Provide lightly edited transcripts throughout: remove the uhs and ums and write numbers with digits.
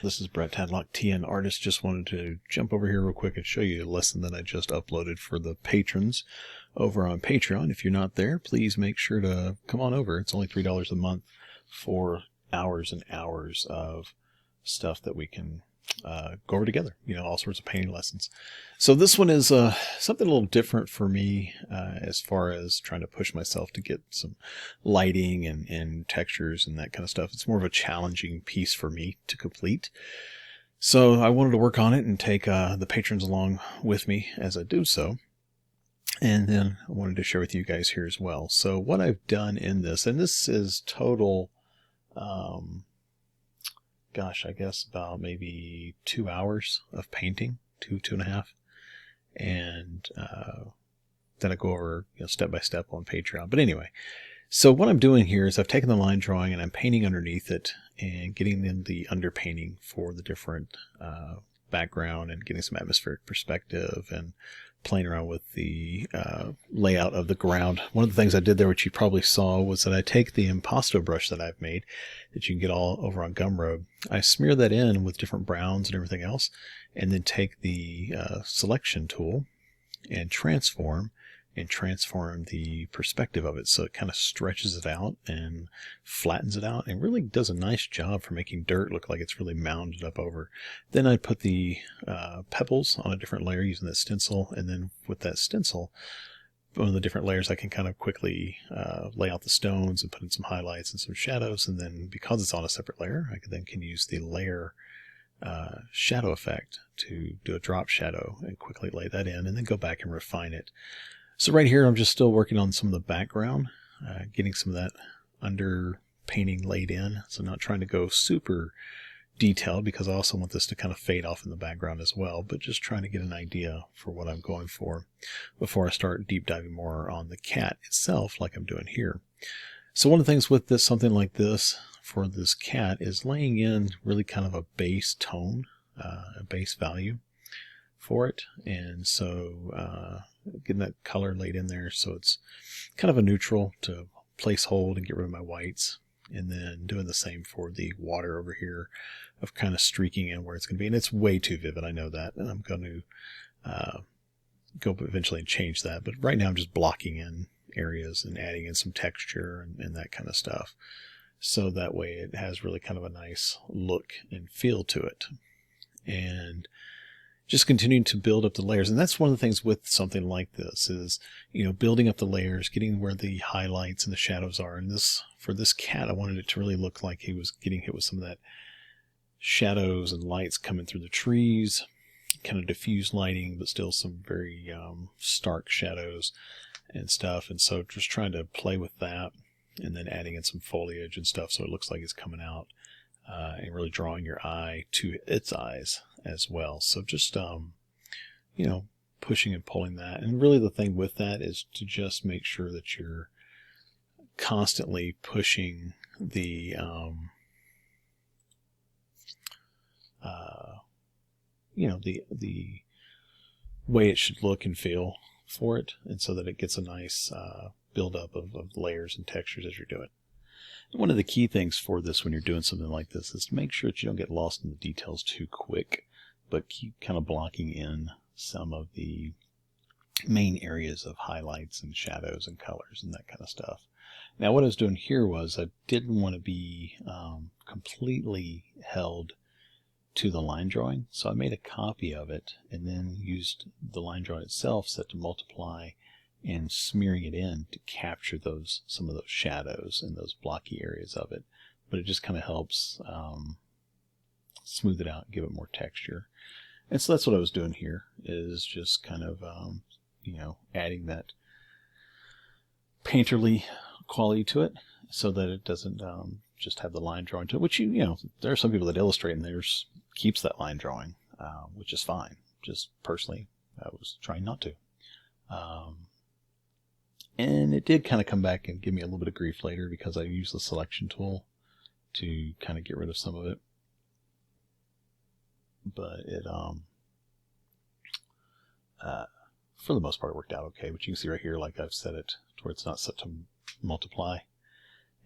This is Brett Tadlock, TN Artist. Just wanted to jump over here real quick and show you a lesson that I just uploaded for the patrons over on Patreon. If you're not there, please make sure to come on over. It's only $3 a month for hours and hours of stuff that we can go over together, you know, all sorts of painting lessons. So this one is something a little different for me as far as trying to push myself to get some lighting and textures and that kind of stuff. It's more of a challenging piece for me to complete. So I wanted to work on it and take the patrons along with me as I do so. And then I wanted to share with you guys here as well. So what I've done in this, and this is total, gosh, I guess about maybe 2 hours of painting, two and a half. And then I go over, you know, step by step on Patreon. But anyway, so what I'm doing here is I've taken the line drawing and I'm painting underneath it and getting in the underpainting for the different background and getting some atmospheric perspective and playing around with the layout of the ground. One of the things I did there, which you probably saw, was that I take the impasto brush that I've made that you can get all over on Gumroad. I smear that in with different browns and everything else, and then take the selection tool and transform the perspective of it, so it kind of stretches it out and flattens it out and really does a nice job for making dirt look like it's really mounded up over. Then I put the pebbles on a different layer using that stencil, and then with that stencil, one of the different layers, I can kind of quickly lay out the stones and put in some highlights and some shadows. And then because it's on a separate layer, I can use the layer shadow effect to do a drop shadow and quickly lay that in and then go back and refine it. So right here, I'm just still working on some of the background, getting some of that under painting laid in. So not trying to go super detailed because I also want this to kind of fade off in the background as well, but just trying to get an idea for what I'm going for before I start deep diving more on the cat itself like I'm doing here. So one of the things with this, something like this for this cat, is laying in really kind of a base tone, a base value for it. And so getting that color laid in there so it's kind of a neutral to place hold and get rid of my whites, and then doing the same for the water over here of kind of streaking in where it's going to be. And it's way too vivid, I know that, and I'm going to go eventually and change that, but right now I'm just blocking in areas and adding in some texture and that kind of stuff, so that way it has really kind of a nice look and feel to it. And just continuing to build up the layers. And that's one of the things with something like this is, you know, building up the layers, getting where the highlights and the shadows are. And this, for this cat, I wanted it to really look like he was getting hit with some of that shadows and lights coming through the trees, kind of diffuse lighting, but still some very stark shadows and stuff. And so just trying to play with that and then adding in some foliage and stuff so it looks like it's coming out. And really drawing your eye to its eyes as well. So just, you know, pushing and pulling that. And really the thing with that is to just make sure that you're constantly pushing the, you know, the way it should look and feel for it. And so that it gets a nice buildup of layers and textures as you're doing it. One of the key things for this when you're doing something like this is to make sure that you don't get lost in the details too quick, but keep kind of blocking in some of the main areas of highlights and shadows and colors and that kind of stuff. Now what I was doing here was I didn't want to be completely held to the line drawing, so I made a copy of it and then used the line drawing itself set to multiply and smearing it in to capture some of those shadows and those blocky areas of it. But it just kind of helps smooth it out, give it more texture. And so that's what I was doing here, is just kind of, you know, adding that painterly quality to it so that it doesn't just have the line drawing to it, which, you know, there are some people that illustrate and theirs keeps that line drawing, which is fine. Just personally, I was trying not to. And it did kind of come back and give me a little bit of grief later because I used the selection tool to kind of get rid of some of it. But it, for the most part, it worked out okay. But you can see right here, like I've set it to where it's not set to multiply.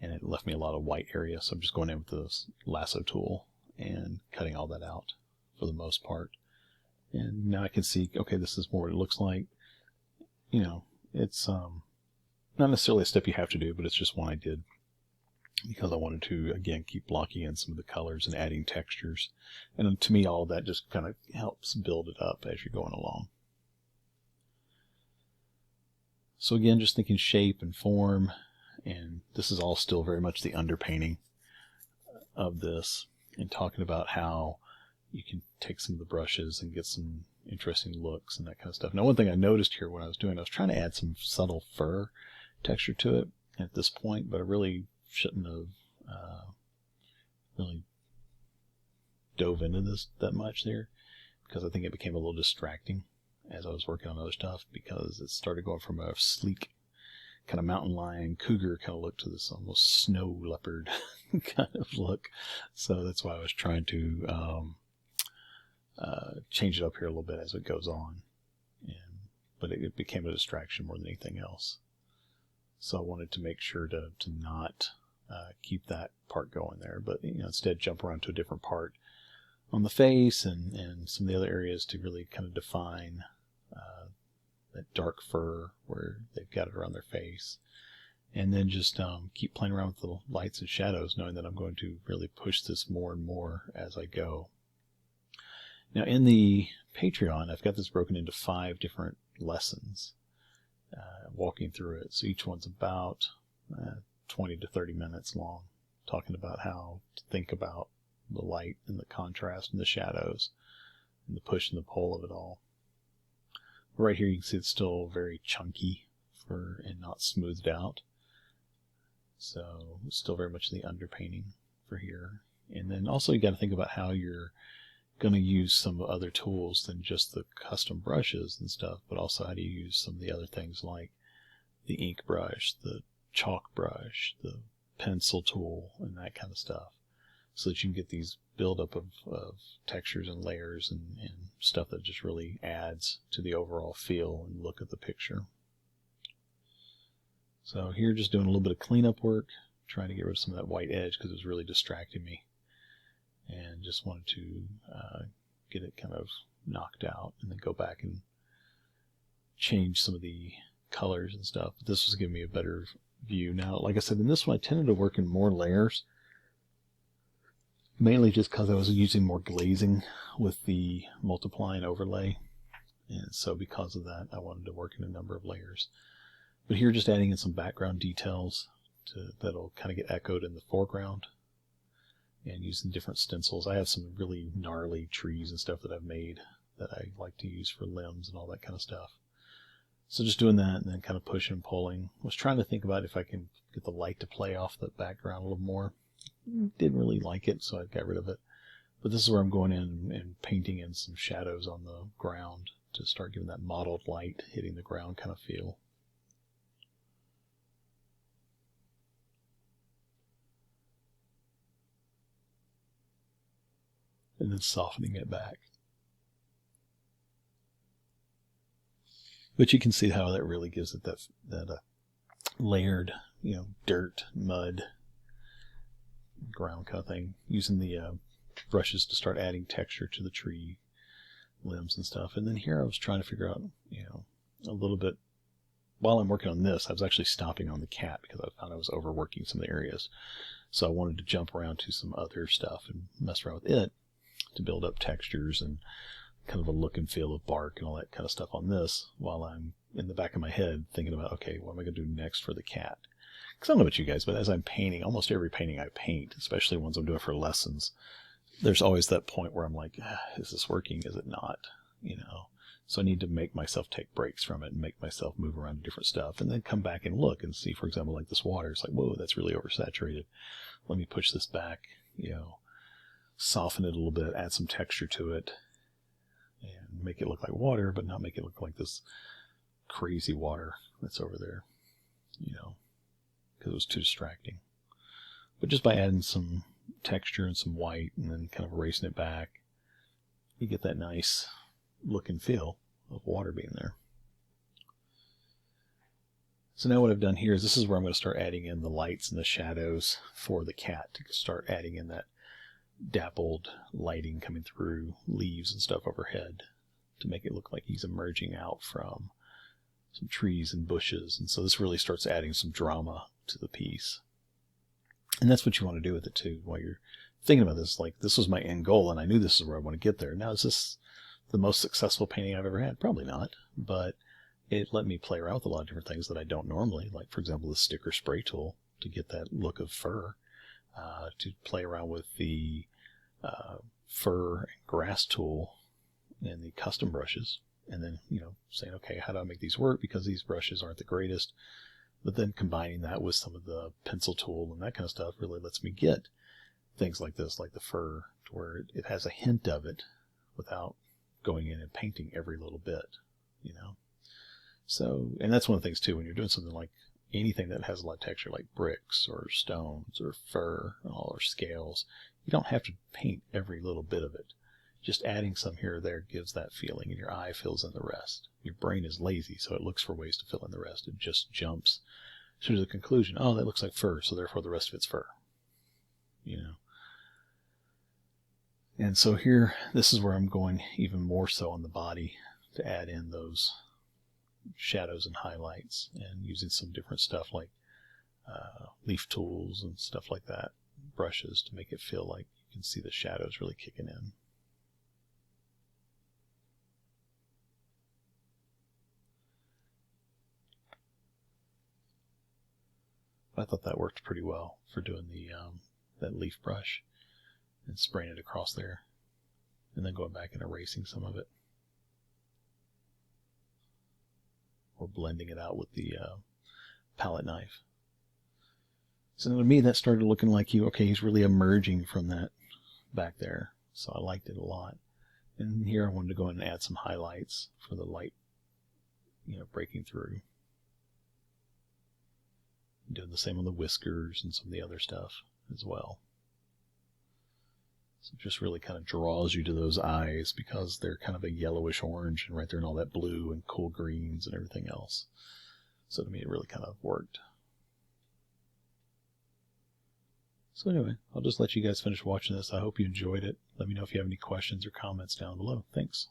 And it left me a lot of white area. So I'm just going in with the lasso tool and cutting all that out for the most part. And now I can see, okay, this is more what it looks like. You know, it's not necessarily a step you have to do, but it's just one I did because I wanted to, again, keep blocking in some of the colors and adding textures. And to me, all of that just kind of helps build it up as you're going along. So again, just thinking shape and form, and this is all still very much the underpainting of this, and talking about how you can take some of the brushes and get some interesting looks and that kind of stuff. Now, one thing I noticed here when I was trying to add some subtle fur texture to it at this point, but I really shouldn't have really dove into this that much there, because I think it became a little distracting as I was working on other stuff, because it started going from a sleek kind of mountain lion cougar kind of look to this almost snow leopard kind of look. So that's why I was trying to change it up here a little bit as it goes on. But it became a distraction more than anything else. So I wanted to make sure to not keep that part going there, but instead jump around to a different part on the face and some of the other areas to really kind of define that dark fur where they've got it around their face. And then just keep playing around with the lights and shadows, knowing that I'm going to really push this more and more as I go. Now in the Patreon, I've got this broken into 5 different lessons, walking through it. So each one's about 20 to 30 minutes long, talking about how to think about the light and the contrast and the shadows and the push and the pull of it all. Right here you can see it's still very chunky and not smoothed out. So it's still very much the underpainting for here. And then also you got to think about how you're going to use some other tools than just the custom brushes and stuff, but also how do you use some of the other things like the ink brush, the chalk brush, the pencil tool, and that kind of stuff, so that you can get these buildup of textures and layers and stuff that just really adds to the overall feel and look of the picture. So here just doing a little bit of cleanup work, trying to get rid of some of that white edge because it was really distracting me, and just wanted to get it kind of knocked out and then go back and change some of the colors and stuff. But this was giving me a better view. Now, like I said, in this one I tended to work in more layers, mainly just because I was using more glazing with the multiply and overlay, and so because of that I wanted to work in a number of layers. But here just adding in some background details that'll kind of get echoed in the foreground, and using different stencils. I have some really gnarly trees and stuff that I've made that I like to use for limbs and all that kind of stuff. So just doing that and then kind of pushing and pulling. I was trying to think about if I can get the light to play off the background a little more. Didn't really like it, so I got rid of it. But this is where I'm going in and painting in some shadows on the ground to start giving that mottled light hitting the ground kind of feel. And then softening it back. But you can see how that really gives it that layered, dirt, mud, ground kind of thing. Using the brushes to start adding texture to the tree limbs and stuff. And then here I was trying to figure out, a little bit, while I'm working on this, I was actually stopping on the cat because I found I was overworking some of the areas. So I wanted to jump around to some other stuff and mess around with it to build up textures and kind of a look and feel of bark and all that kind of stuff on this, while I'm in the back of my head thinking about, okay, what am I going to do next for the cat? Because I don't know about you guys, but as I'm painting, almost every painting I paint, especially ones I'm doing for lessons, there's always that point where I'm like, is this working? Is it not? So I need to make myself take breaks from it and make myself move around to different stuff, and then come back and look and see, for example, like this water. It's like, whoa, that's really oversaturated. Let me push this back, soften it a little bit, add some texture to it, and make it look like water, but not make it look like this crazy water that's over there, because it was too distracting. But just by adding some texture and some white and then kind of erasing it back, you get that nice look and feel of water being there. So now what I've done here is this is where I'm going to start adding in the lights and the shadows for the cat, to start adding in that dappled lighting coming through leaves and stuff overhead to make it look like he's emerging out from some trees and bushes. And so this really starts adding some drama to the piece. And that's what you want to do with it too, while you're thinking about this. Like, this was my end goal, and I knew this is where I want to get there. Now, is this the most successful painting I've ever had? Probably not, but it let me play around with a lot of different things that I don't normally, like, for example, the sticker spray tool to get that look of fur, to play around with the fur and grass tool and the custom brushes, and then, saying, okay, how do I make these work, because these brushes aren't the greatest, but then combining that with some of the pencil tool and that kind of stuff really lets me get things like this, like the fur, to where it has a hint of it without going in and painting every little bit, So, and that's one of the things too, when you're doing something like anything that has a lot of texture, like bricks or stones or fur or scales, you don't have to paint every little bit of it. Just adding some here or there gives that feeling, and your eye fills in the rest. Your brain is lazy, so it looks for ways to fill in the rest. It just jumps to the conclusion, oh, that looks like fur, so therefore the rest of it's fur. And so here, this is where I'm going even more so on the body to add in those shadows and highlights, and using some different stuff like leaf tools and stuff like that, brushes, to make it feel like you can see the shadows really kicking in. I thought that worked pretty well for doing the that leaf brush and spraying it across there, and then going back and erasing some of it, or blending it out with the palette knife. So to me, that started looking like he's really emerging from that back there. So I liked it a lot. And here I wanted to go in and add some highlights for the light, breaking through. Doing the same on the whiskers and some of the other stuff as well. So it just really kind of draws you to those eyes, because they're kind of a yellowish orange, and right there in all that blue and cool greens and everything else. So to me, it really kind of worked. So anyway, I'll just let you guys finish watching this. I hope you enjoyed it. Let me know if you have any questions or comments down below. Thanks.